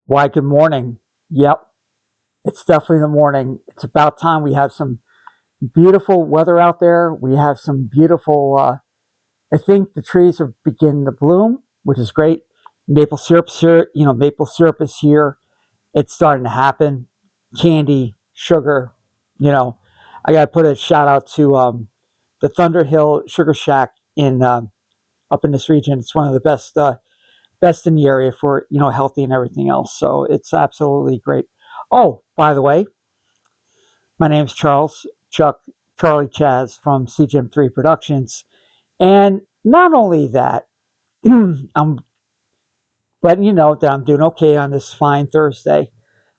Why, good morning. Yep, it's definitely the morning. It's about time. We have some beautiful weather out there. We have some beautiful, I think the trees are beginning to bloom, which is great. Maple syrup's here. Maple syrup is here. It's starting to happen. Candy, sugar, you know. I got to put a shout out to the Thunder Hill Sugar Shack in up in this region. It's one of the best in the area for healthy and everything else. So it's absolutely great. Oh, by the way, my name's Charlie Chaz from CGM3 Productions, and not only that, I'm letting you know that I'm doing okay on this fine Thursday.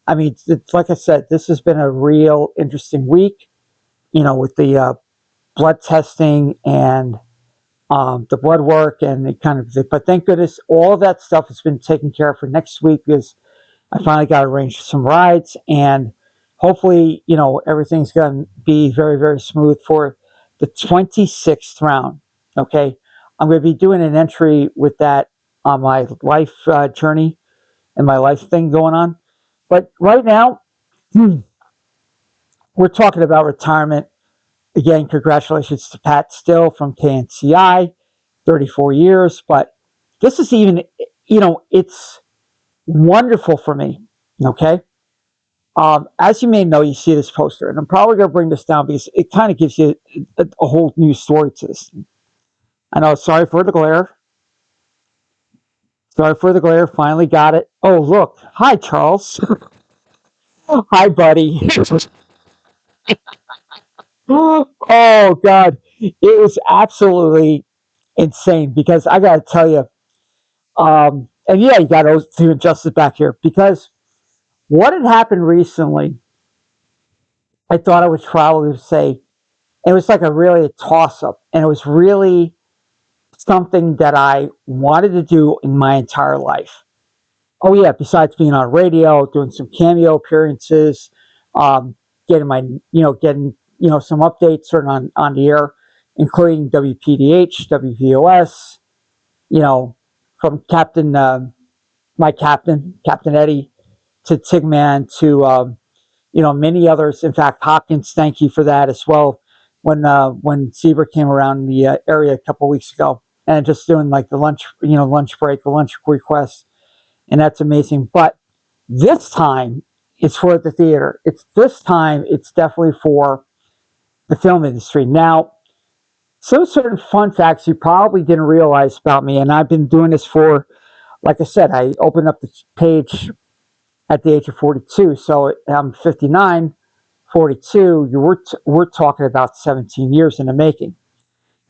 I mean, it's, like I said, this has been a real interesting week. With the blood testing and the blood work and the kind of. But thank goodness, all of that stuff has been taken care of for next week because I finally got arranged some rides, and hopefully, everything's going to be very, very smooth for the 26th round. Okay. I'm going to be doing an entry with that on my life journey and my life thing going on. But right now, we're talking about retirement. Again, congratulations to Pat Still from KNCI, 34 years. But this is even, it's wonderful for me. Okay. As you may know, you see this poster, and I'm probably going to bring this down because it kind of gives you a whole new story to this. I know, sorry for the glare. Sorry for the glare. Finally got it. Oh, look. Hi, Charles. Hi, buddy. Oh, God. It was absolutely insane because I got to tell you, and yeah, you got to adjust it back here because what had happened recently, I thought I would probably say, it was like a toss up, and it was really something that I wanted to do in my entire life. Oh yeah, besides being on radio, doing some cameo appearances, getting some updates on the air, including WPDH, WVOS, you know, from my Captain Eddie, to Tigman, to many others. In fact, Hopkins, thank you for that as well. When Zebra came around the area a couple of weeks ago, and just doing like the lunch break, the lunch request, and that's amazing. But this time, it's for the theater. It's definitely for the film industry. Now, some certain fun facts you probably didn't realize about me, and I've been doing this for, like I said, I opened up the page at the age of 42, so I'm 59. 42, we're talking about 17 years in the making,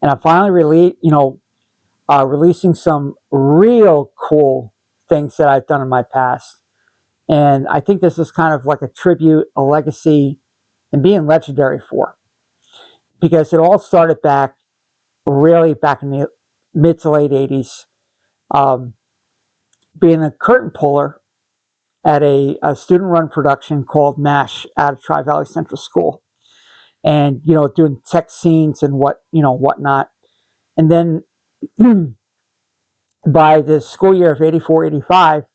and I'm finally releasing some real cool things that I've done in my past. And I think this is kind of like a tribute, a legacy, and being legendary for, because it all started really back in the mid to late 80s, being a curtain puller at a student-run production called MASH out of Tri-Valley Central School, and doing tech scenes and whatnot. And then by the school year of 84, 85,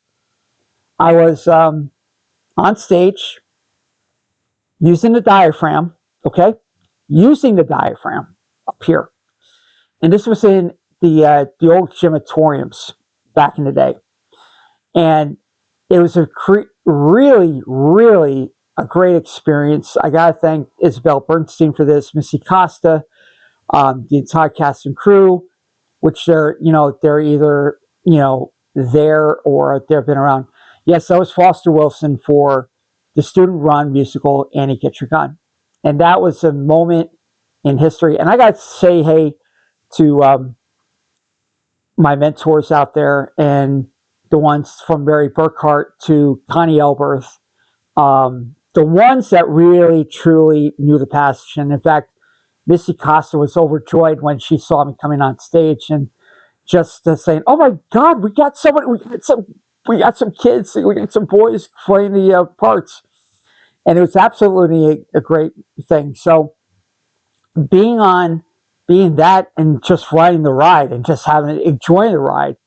I was on stage using the diaphragm, okay? Using the diaphragm up here. And this was in the old gymatoriums back in the day. And it was really, really a great experience. I got to thank Isabel Bernstein for this, Missy Costa, the entire cast and crew, which they're either, there or they've been around. Yes, that was Foster Wilson for the student-run musical Annie Get Your Gun. And that was a moment in history. And I got to say hey to my mentors out there, and the ones from Mary Burkhart to Connie Elberth, the ones that really, truly knew the passage. And in fact, Missy Costa was overjoyed when she saw me coming on stage and just saying, "Oh my God, we got some kids, we got some boys playing the parts," and it was absolutely a great thing. So being that and just riding the ride and just enjoying the ride,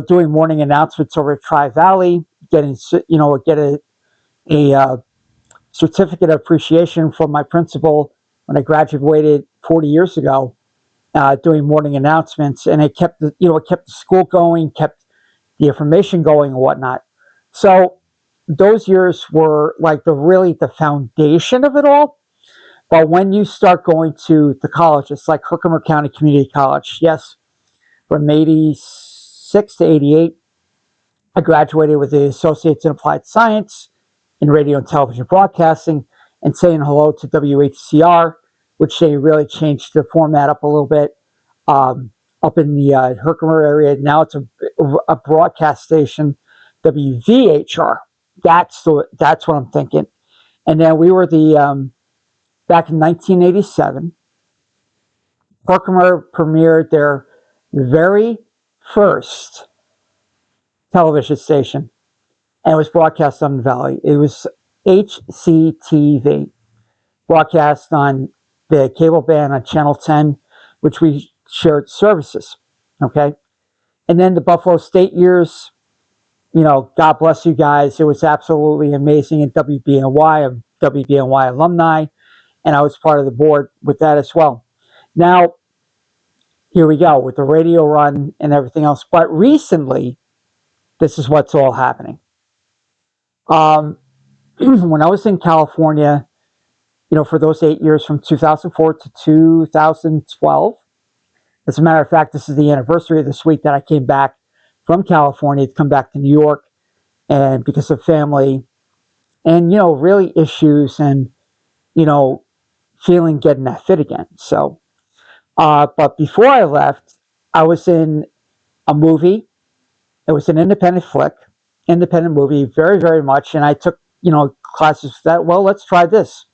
doing morning announcements over at Tri Valley, getting, get a certificate of appreciation from my principal when I graduated 40 years ago, doing morning announcements, and it kept it kept the school going, kept the information going and whatnot. So those years were like the foundation of it all. But when you start going to the colleges, like Herkimer County Community College, yes, from 86 to 88, I graduated with the Associates in Applied Science in Radio and Television Broadcasting, and saying hello to WHCR, which they really changed the format up a little bit, up in the Herkimer area. Now it's a broadcast station, WVHR. That's what I'm thinking. And then we were back in 1987, Herkimer premiered their very first television station, and it was broadcast on the Valley. It was HCTV, broadcast on the cable band on Channel 10, which we shared services. Okay. And then the Buffalo State years, God bless you guys. It was absolutely amazing at WBNY. I'm WBNY alumni, and I was part of the board with that as well. Now, here we go with the radio run and everything else. But recently, this is what's all happening. When I was in California, for those 8 years from 2004 to 2012, as a matter of fact, this is the anniversary of this week that I came back from California to come back to New York, and because of family and, really issues and, feeling getting that fit again. So, but before I left, I was in a movie. It was an independent movie, very, very much. And I took, classes for that. Well, let's try this.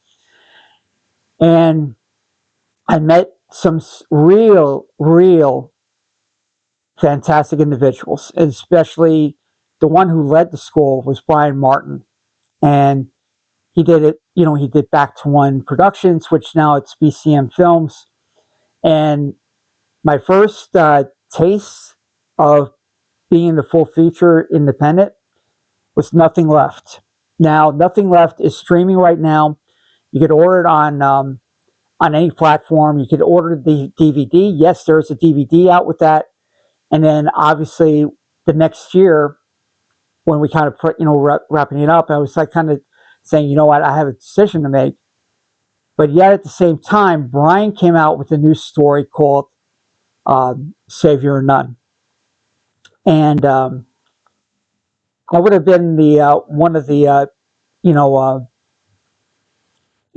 And I met some real fantastic individuals, especially the one who led the school was Brian Martin. And he did it, he did Back to One Productions, which now it's BCM Films. And my first taste of being the full feature independent was Nothing Left. Now, Nothing Left is streaming right now. You could order it on any platform. You could order the DVD. Yes, there's a DVD out with that. And then obviously the next year, when we kind of put, wrapping it up, I was like kind of saying, you know what, I have a decision to make. But yet at the same time, Brian came out with a new story called Savior or None. And I would have been the one of the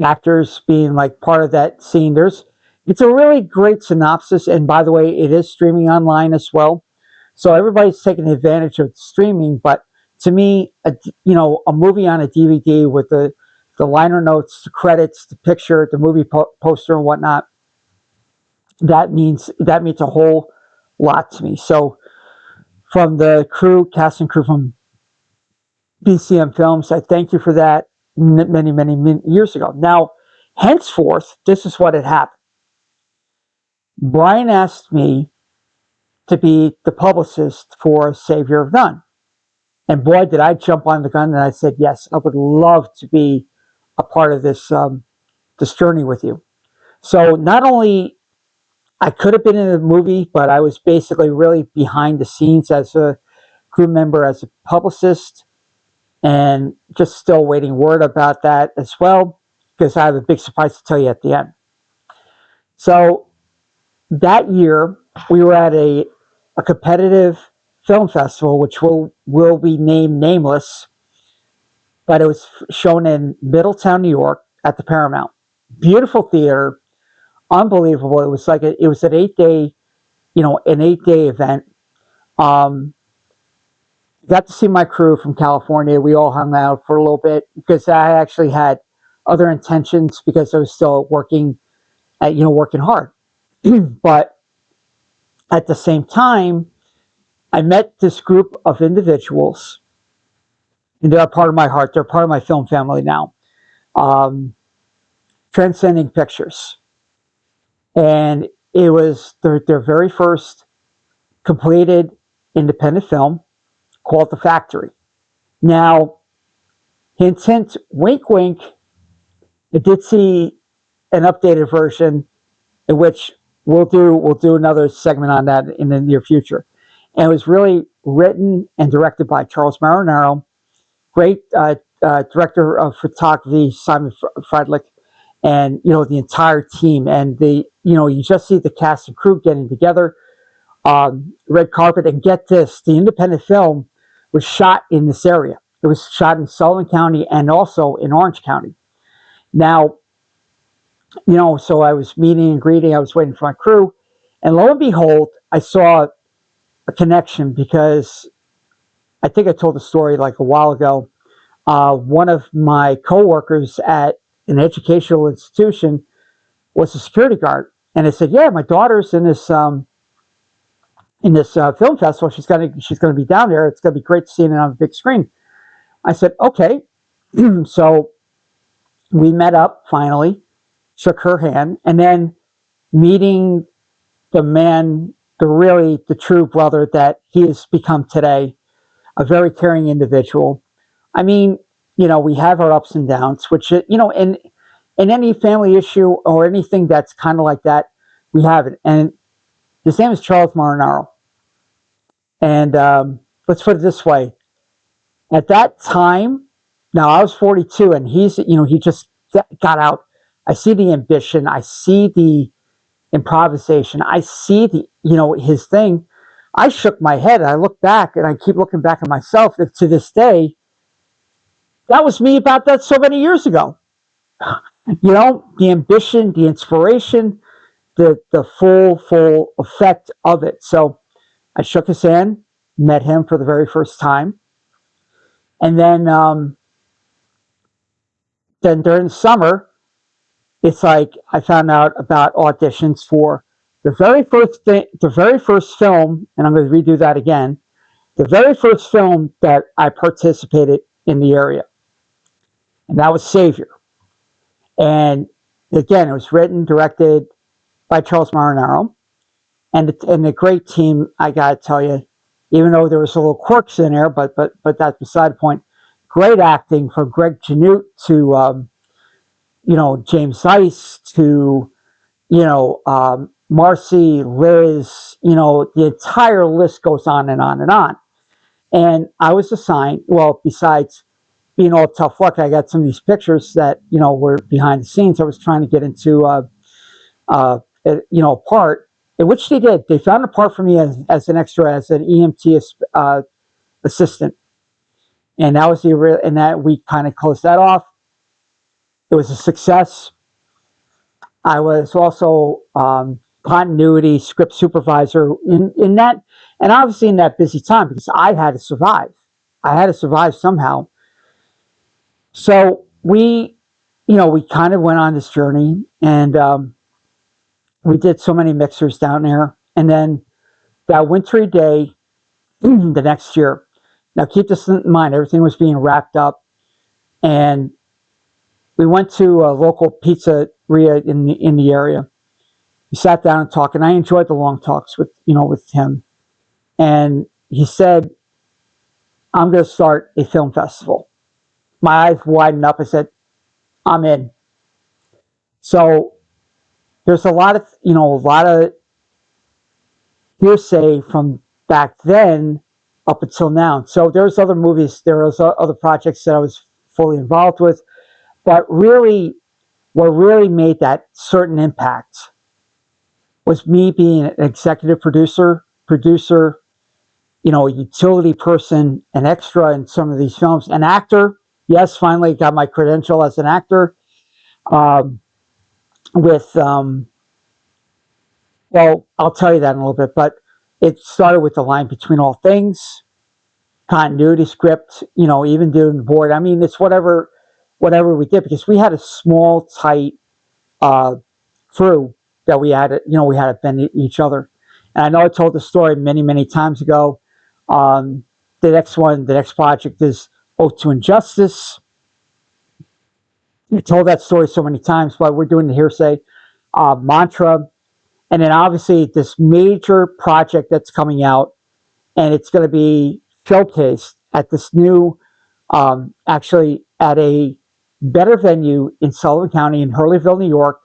actors being like part of that scene. It's a really great synopsis, and by the way, it is streaming online as well. So everybody's taking advantage of streaming. But to me, a movie on a DVD with the liner notes, the credits, the picture, the movie poster, and whatnot, that means a whole lot to me. So from the cast and crew from BCM Films, I thank you for that many, many years ago. Now, henceforth, this is what had happened. Brian asked me to be the publicist for Savior of None. And boy, did I jump on the gun, and I said, yes, I would love to be a part of this journey with you. So not only I could have been in the movie, but I was basically really behind the scenes as a crew member, as a publicist, and just still waiting word about that as well, because I have a big surprise to tell you at the end. So that year, we were at a competitive film festival, which will be named nameless, but it was shown in Middletown, New York, at the Paramount. Beautiful theater, unbelievable. It was like it was an 8-day, event. Got to see my crew from California. We all hung out for a little bit because I actually had other intentions because I was still working hard. But at the same time, I met this group of individuals, and they're a part of my heart. They're part of my film family now. Transcending Pictures. And it was their very first completed independent film called The Factory. Now, hint, hint, wink, wink. I did see an updated version in which we'll do another segment on that in the near future. And it was really written and directed by Charles Marinaro, great director of photography, Simon Friedrich, and the entire team. And you just see the cast and crew getting together, red carpet, and get this: the independent film was shot in this area. It was shot in Sullivan County and also in Orange County. Now, so I was meeting and greeting. I was waiting for my crew, and lo and behold, I saw a connection because I think I told the story like a while ago. One of my coworkers at an educational institution was a security guard, and I said, "Yeah, my daughter's in this film festival. She's gonna be down there. It's gonna be great to see it on the big screen." I said, "Okay." So we met up finally, shook her hand, and then meeting the man, the true brother that he has become today, a very caring individual. I mean, we have our ups and downs, which, in any family issue or anything that's kind of like that, we have it. And his name is Charles Marinaro. And let's put it this way: at that time, now I was 42, and he just got out. I see the ambition. I see the improvisation. I see his thing. I shook my head. I look back, and I keep looking back at myself. If to this day, that was me about that so many years ago. The ambition, the inspiration, the full effect of it. So I shook his hand, met him for the very first time, and then during the summer, it's like I found out about auditions for the very first film, and I'm going to redo that again. The very first film that I participated in the area, and that was Savior. And again, it was written, directed by Charles Marinaro, and the great team. I got to tell you, even though there was a little quirks in there, but that's beside the point. Great acting from Greg Janute to James Ice to Marcy, Liz. The entire list goes on and on and on. And I was assigned. Well, besides being all tough luck, I got some of these pictures that were behind the scenes. I was trying to get into a part, in which they did. They found a part for me as an extra, as an EMT assistant, and that was and that we kind of closed that off. It was a success. I was also continuity script supervisor in that, and obviously in that busy time, because I had to survive. I had to survive somehow. So we kind of went on this journey, and we did so many mixers down there. And then that wintry day, the next year. Now keep this in mind, everything was being wrapped up, and we went to a local pizzeria in the area. We sat down and talked, and I enjoyed the long talks with him. And he said, "I'm going to start a film festival." My eyes widened up. I said, "I'm in." So there's a lot of hearsay from back then up until now. So there's other movies, there was other projects that I was fully involved with, but really, what really made that certain impact was me being an executive producer, a utility person, an extra in some of these films, an actor. Yes, finally got my credential as an actor. Well, I'll tell you that in a little bit, but it started with The Line Between All Things, continuity script, even doing the board. I mean, it's whatever we did, because we had a small, tight crew that we had to bend each other. And I know I told the story many, many times ago. The next project is Oath to Injustice. I told that story so many times, but we're doing the hearsay mantra. And then obviously this major project that's coming out, and it's going to be showcased at this new actually at a better venue in Sullivan County in Hurleyville, New York,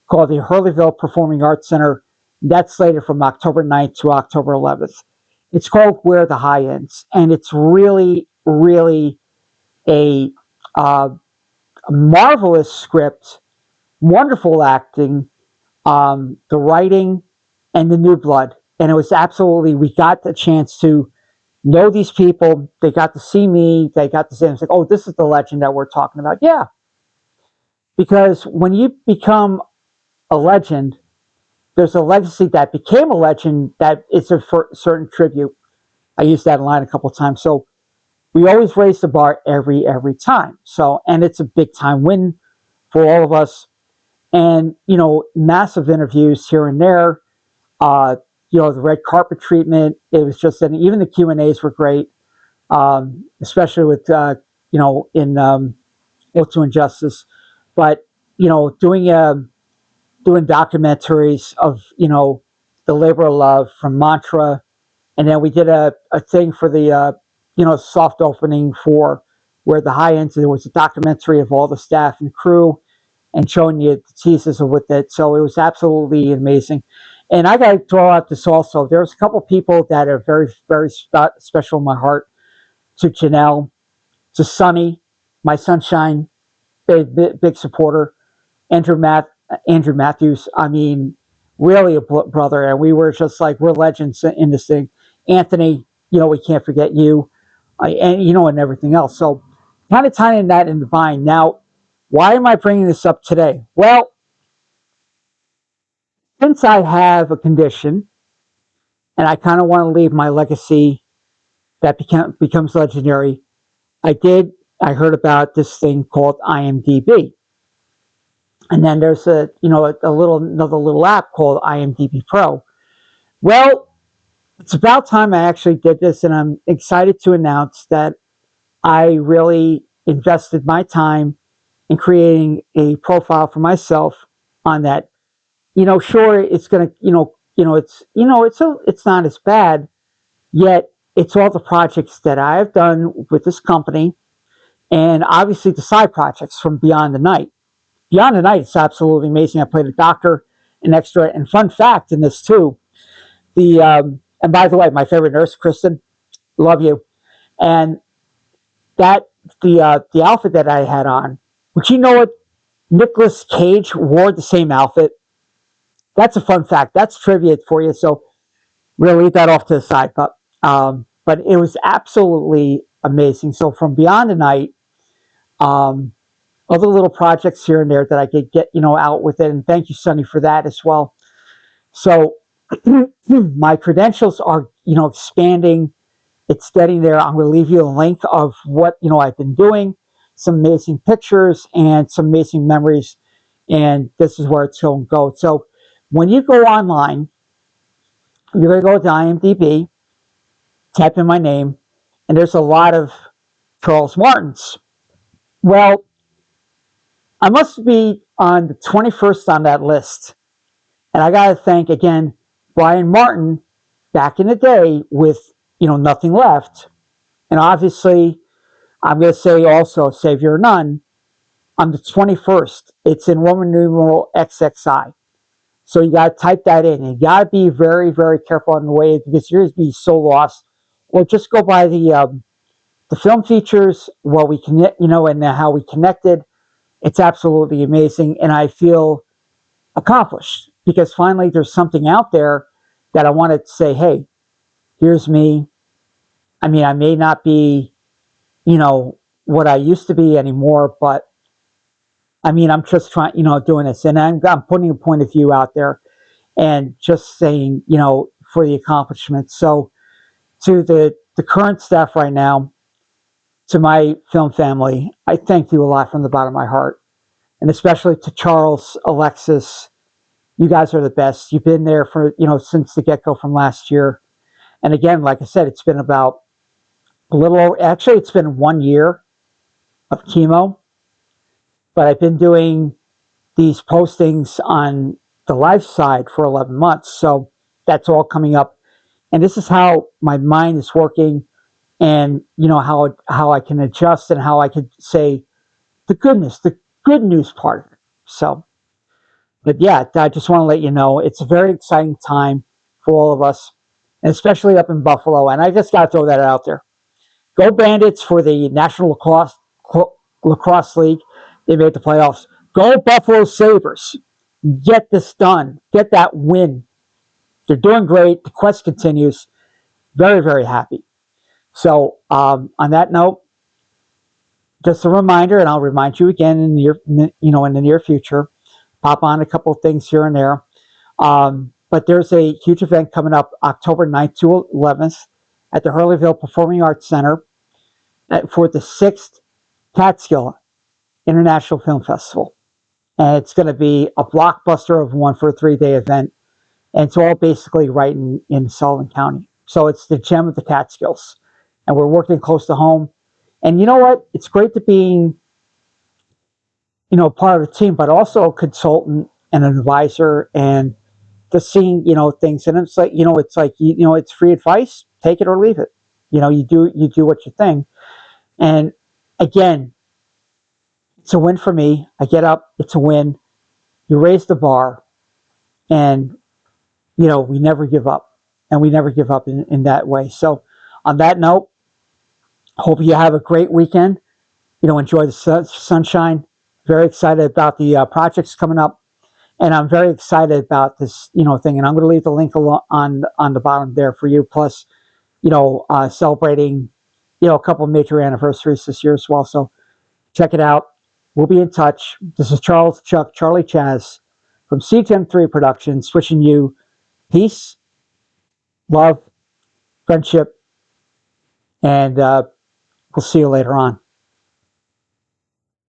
called the Hurleyville Performing Arts Center. That's slated from October 9th to October 11th. It's called Where the High Ends, and it's really, really a, uh, a marvelous script, wonderful acting, the writing, and the new blood. And it was absolutely, we got the chance to know these people. They got to see me. They got to say, it's like, oh, this is the legend that we're talking about. Yeah, because when you become a legend, there's a legacy that became a legend that it's a certain tribute. I used that line a couple of times. So we always raise the bar every time. So, and it's a big time win for all of us. And massive interviews here and there. Uh, the red carpet treatment. It was just, and even the Q&As were great, especially with in to Injustice. But doing documentaries of the labor of love from Mantra, and then we did a thing for the soft opening for Where the High Ends. There was a documentary of all the staff and crew and showing you the teasers with it. So it was absolutely amazing. And I got to throw out this also. There's a couple people that are very, very special in my heart. To Janelle, to Sonny, my sunshine, big supporter. Andrew Matthews. I mean, really a brother, and we were just like, we're legends in this thing. Anthony, we can't forget you, and everything else. So, kind of tying that in the vine. Now, why am I bringing this up today? Well, since I have a condition, and I kind of want to leave my legacy that becomes legendary, I heard about this thing called IMDb. And then there's another little app called IMDb Pro. Well, it's about time I actually did this, and I'm excited to announce that I really invested my time in creating a profile for myself on that. Sure, it's gonna, it's not as bad, yet it's all the projects that I've done with this company, and obviously the side projects from Beyond the Night. Beyond the Night is absolutely amazing. I played a doctor, an extra, and fun fact in this too. And by the way, my favorite nurse, Kristen, love you. And that the outfit that I had on, which what, Nicolas Cage wore the same outfit. That's a fun fact. That's trivia for you. So we'll leave that off to the side. But it was absolutely amazing. So from Beyond the Night, other little projects here and there that I could get out with it. And thank you, Sonny, for that as well. So my credentials are expanding. It's getting there. I'm going to leave you a link of what I've been doing, some amazing pictures and some amazing memories, and this is where it's going to go. So when you go online, you're going to go to IMDb, type in my name, and there's a lot of Charles Martins. Well, I must be on the 21st on that list. And I got to thank, again, Brian Martin back in the day with, nothing left. And obviously, I'm going to say also, Savior None, on the 21st. It's in Roman numeral XXI. So you got to type that in. You got to be very, very careful on the way because you're going to be so lost. Or just go by the film features, what we connect, and how we connected. It's absolutely amazing. And I feel accomplished because finally there's something out there that I want to say, hey, here's me. I mean, I may not be, what I used to be anymore, but I mean, I'm just trying, doing this, and I'm putting a point of view out there and just saying, for the accomplishments. So to the current staff right now, to my film family, I thank you a lot from the bottom of my heart, and especially to Charles, Alexis. You guys are the best. You've been there for, since the get-go from last year. And again, like I said, it's been about actually, it's been 1 year of chemo, but I've been doing these postings on the life side for 11 months. So that's all coming up. And this is how my mind is working. and how I can adjust and how I could say the good news part of it. So, but yeah, I just want to let you know it's a very exciting time for all of us, and especially up in Buffalo. And I just got to throw that out there. Go Bandits for the National Lacrosse League. They made the playoffs. Go Buffalo Sabres. Get this done. Get that win. They're doing great. The quest continues. Very, very happy. So on that note, just a reminder, and I'll remind you again in the near future. Pop on a couple of things here and there. But there's a huge event coming up October 9th to 11th at the Hurleyville Performing Arts Center for the 6th Catskill International Film Festival. And it's going to be a blockbuster of one for a 3-day event. And it's all basically right in Sullivan County. So it's the gem of the Catskills. And we're working close to home. And you know what? It's great to be, part of a team, but also a consultant and an advisor and just seeing, things. And it's like, it's free advice. Take it or leave it. You do what you think. And again, it's a win for me. I get up, it's a win. You raise the bar, and we never give up, and we never give up in that way. So, on that note, hope you have a great weekend. Enjoy the sunshine. Very excited about the projects coming up, and I'm very excited about this, thing. And I'm going to leave the link on the bottom there for you. Plus, celebrating, a couple of major anniversaries this year as well. So check it out. We'll be in touch. This is Charlie Chaz from CTM3 Productions, wishing you peace, love, friendship, and we'll see you later on.